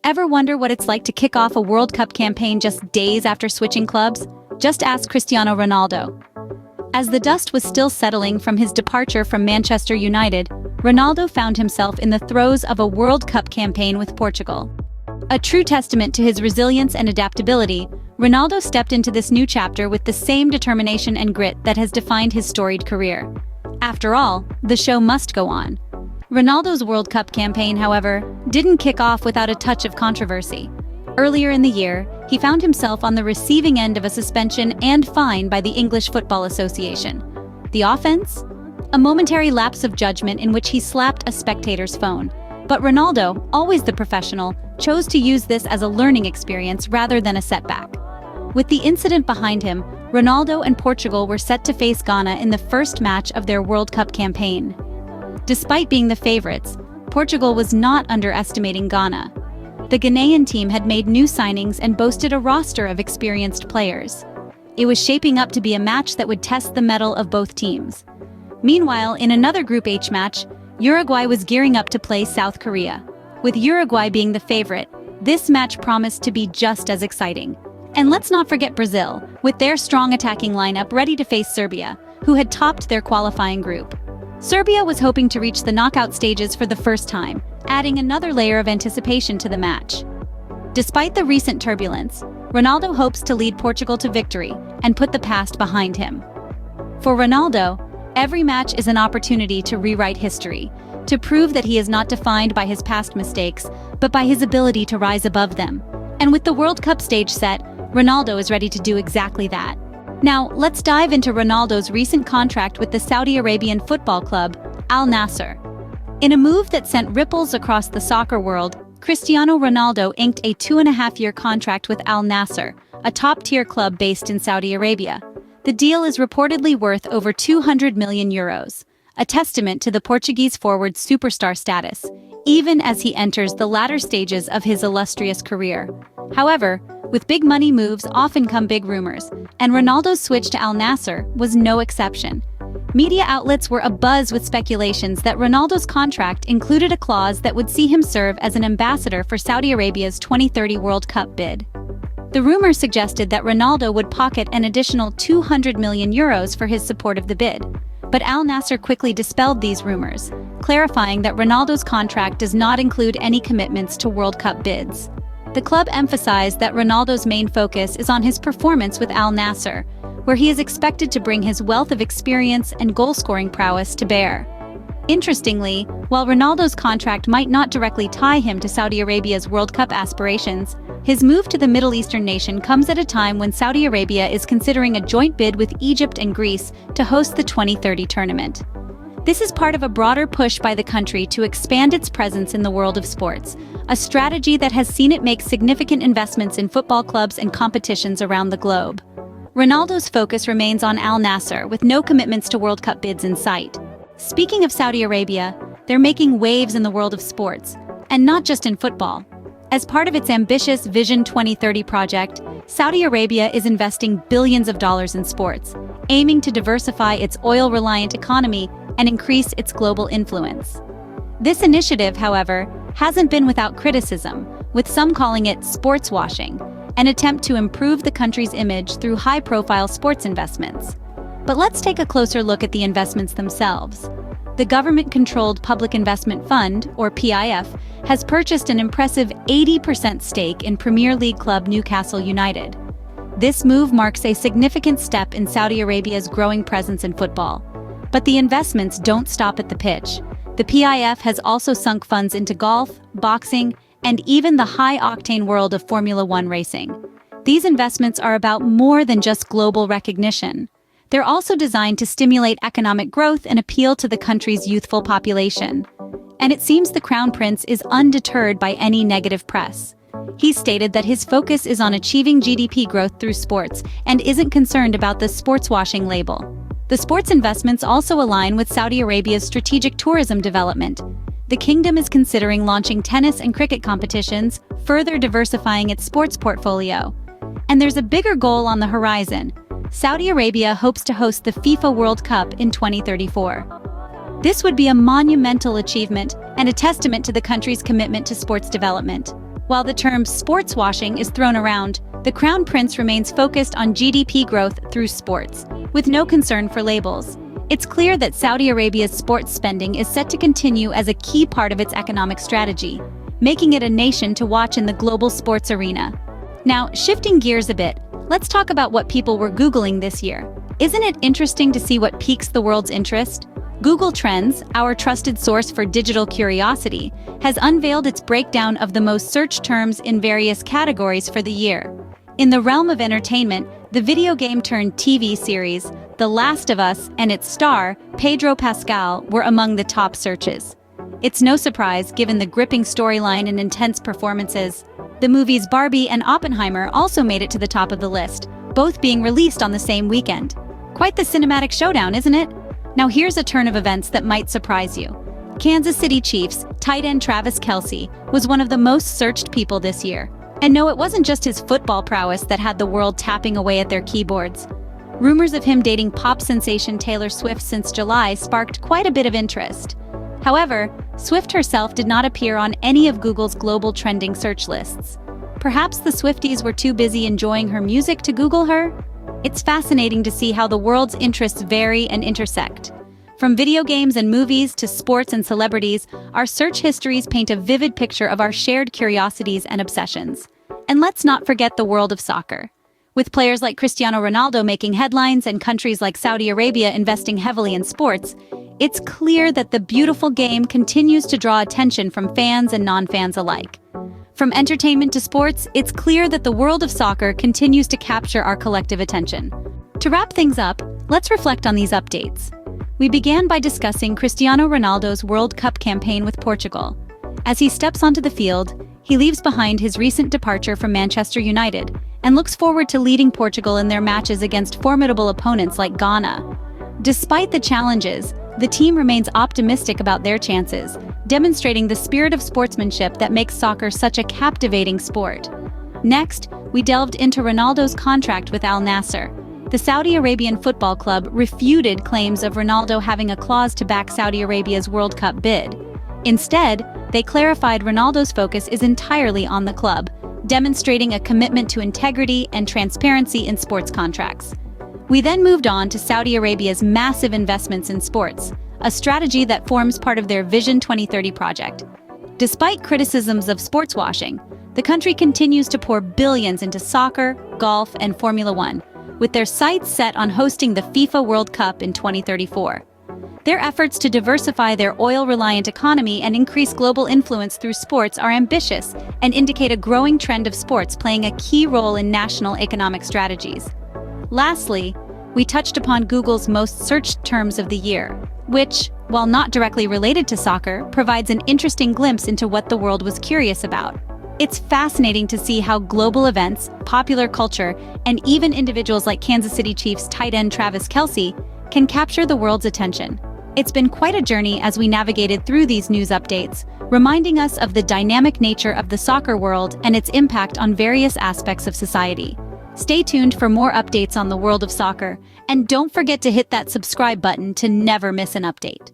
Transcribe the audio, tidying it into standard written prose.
Ever wonder what it's like to kick off a World Cup campaign just days after switching clubs? Just ask Cristiano Ronaldo. As the dust was still settling from his departure from Manchester United, Ronaldo found himself in the throes of a World Cup campaign with Portugal. A true testament to his resilience and adaptability, Ronaldo stepped into this new chapter with the same determination and grit that has defined his storied career. After all, the show must go on. Ronaldo's World Cup campaign, however, didn't kick off without a touch of controversy. Earlier in the year, he found himself on the receiving end of a suspension and fine by the English Football Association. The offense? A momentary lapse of judgment in which he slapped a spectator's phone. But Ronaldo, always the professional, chose to use this as a learning experience rather than a setback. With the incident behind him, Ronaldo and Portugal were set to face Ghana in the first match of their World Cup campaign. Despite being the favorites, Portugal was not underestimating Ghana. The Ghanaian team had made new signings and boasted a roster of experienced players. It was shaping up to be a match that would test the mettle of both teams. Meanwhile, in another Group H match, Uruguay was gearing up to play South Korea. With Uruguay being the favorite, this match promised to be just as exciting. And let's not forget Brazil, with their strong attacking lineup ready to face Serbia, who had topped their qualifying group. Serbia was hoping to reach the knockout stages for the first time, adding another layer of anticipation to the match. Despite the recent turbulence, Ronaldo hopes to lead Portugal to victory and put the past behind him. For Ronaldo, every match is an opportunity to rewrite history, to prove that he is not defined by his past mistakes, but by his ability to rise above them. And with the World Cup stage set, Ronaldo is ready to do exactly that. Now, let's dive into Ronaldo's recent contract with the Saudi Arabian football club, Al-Nassr. In a move that sent ripples across the soccer world, Cristiano Ronaldo inked a 2.5-year contract with Al-Nassr, a top-tier club based in Saudi Arabia. The deal is reportedly worth over 200 million euros, a testament to the Portuguese forward's superstar status, even as he enters the latter stages of his illustrious career. However, with big money moves often come big rumors, and Ronaldo's switch to Al-Nassr was no exception. Media outlets were abuzz with speculations that Ronaldo's contract included a clause that would see him serve as an ambassador for Saudi Arabia's 2030 World Cup bid. The rumors suggested that Ronaldo would pocket an additional 200 million euros for his support of the bid. But Al-Nassr quickly dispelled these rumors, clarifying that Ronaldo's contract does not include any commitments to World Cup bids. The club emphasized that Ronaldo's main focus is on his performance with Al-Nassr, where he is expected to bring his wealth of experience and goal-scoring prowess to bear. Interestingly, while Ronaldo's contract might not directly tie him to Saudi Arabia's World Cup aspirations, his move to the Middle Eastern nation comes at a time when Saudi Arabia is considering a joint bid with Egypt and Greece to host the 2030 tournament. This is part of a broader push by the country to expand its presence in the world of sports, a strategy that has seen it make significant investments in football clubs and competitions around the globe. Ronaldo's focus remains on Al-Nassr, with no commitments to World Cup bids in sight. Speaking of Saudi Arabia, they're making waves in the world of sports, and not just in football. As part of its ambitious Vision 2030 project, Saudi Arabia is investing billions of dollars in sports, aiming to diversify its oil-reliant economy and increase its global influence. This initiative, however, hasn't been without criticism, with some calling it sports washing, an attempt to improve the country's image through high-profile sports investments. But let's take a closer look at the investments themselves. The government-controlled Public Investment Fund, or PIF, has purchased an impressive 80% stake in Premier League club Newcastle United. This move marks a significant step in Saudi Arabia's growing presence in football. But the investments don't stop at the pitch. The PIF has also sunk funds into golf, boxing, and even the high-octane world of Formula One racing. These investments are about more than just global recognition. They're also designed to stimulate economic growth and appeal to the country's youthful population. And it seems the Crown Prince is undeterred by any negative press. He's stated that his focus is on achieving GDP growth through sports and isn't concerned about the sports washing label. The sports investments also align with Saudi Arabia's strategic tourism development. The kingdom is considering launching tennis and cricket competitions, further diversifying its sports portfolio. And there's a bigger goal on the horizon. Saudi Arabia hopes to host the FIFA World Cup in 2034. This would be a monumental achievement and a testament to the country's commitment to sports development. While the term sports washing is thrown around, the Crown Prince remains focused on GDP growth through sports, with no concern for labels. It's clear that Saudi Arabia's sports spending is set to continue as a key part of its economic strategy, making it a nation to watch in the global sports arena. Now, shifting gears a bit, let's talk about what people were Googling this year. Isn't it interesting to see what piques the world's interest? Google Trends, our trusted source for digital curiosity, has unveiled its breakdown of the most searched terms in various categories for the year. In the realm of entertainment, the video game-turned-TV series, The Last of Us, and its star, Pedro Pascal, were among the top searches. It's no surprise given the gripping storyline and intense performances. The movies Barbie and Oppenheimer also made it to the top of the list, both being released on the same weekend. Quite the cinematic showdown, isn't it? Now here's a turn of events that might surprise you. Kansas City Chiefs tight end Travis Kelce was one of the most searched people this year. And no, it wasn't just his football prowess that had the world tapping away at their keyboards. Rumors of him dating pop sensation Taylor Swift since July sparked quite a bit of interest. However, Swift herself did not appear on any of Google's global trending search lists. Perhaps the Swifties were too busy enjoying her music to Google her? It's fascinating to see how the world's interests vary and intersect. From video games and movies to sports and celebrities, our search histories paint a vivid picture of our shared curiosities and obsessions. And let's not forget the world of soccer. With players like Cristiano Ronaldo making headlines and countries like Saudi Arabia investing heavily in sports, it's clear that the beautiful game continues to draw attention from fans and non-fans alike. From entertainment to sports, it's clear that the world of soccer continues to capture our collective attention. To wrap things up, let's reflect on these updates. We began by discussing Cristiano Ronaldo's World Cup campaign with Portugal. As he steps onto the field, he leaves behind his recent departure from Manchester United and looks forward to leading Portugal in their matches against formidable opponents like Ghana. Despite the challenges, the team remains optimistic about their chances, demonstrating the spirit of sportsmanship that makes soccer such a captivating sport. Next, we delved into Ronaldo's contract with Al-Nassr. The Saudi Arabian football club refuted claims of Ronaldo having a clause to back Saudi Arabia's World Cup bid. Instead, they clarified Ronaldo's focus is entirely on the club, demonstrating a commitment to integrity and transparency in sports contracts. We then moved on to Saudi Arabia's massive investments in sports, a strategy that forms part of their Vision 2030 project. Despite criticisms of sports washing, the country continues to pour billions into soccer, golf, and Formula One, with their sights set on hosting the FIFA World Cup in 2034. Their efforts to diversify their oil-reliant economy and increase global influence through sports are ambitious and indicate a growing trend of sports playing a key role in national economic strategies. Lastly, we touched upon Google's most searched terms of the year, which, while not directly related to soccer, provides an interesting glimpse into what the world was curious about. It's fascinating to see how global events, popular culture, and even individuals like Kansas City Chiefs tight end Travis Kelce can capture the world's attention. It's been quite a journey as we navigated through these news updates, reminding us of the dynamic nature of the soccer world and its impact on various aspects of society. Stay tuned for more updates on the world of soccer, and don't forget to hit that subscribe button to never miss an update.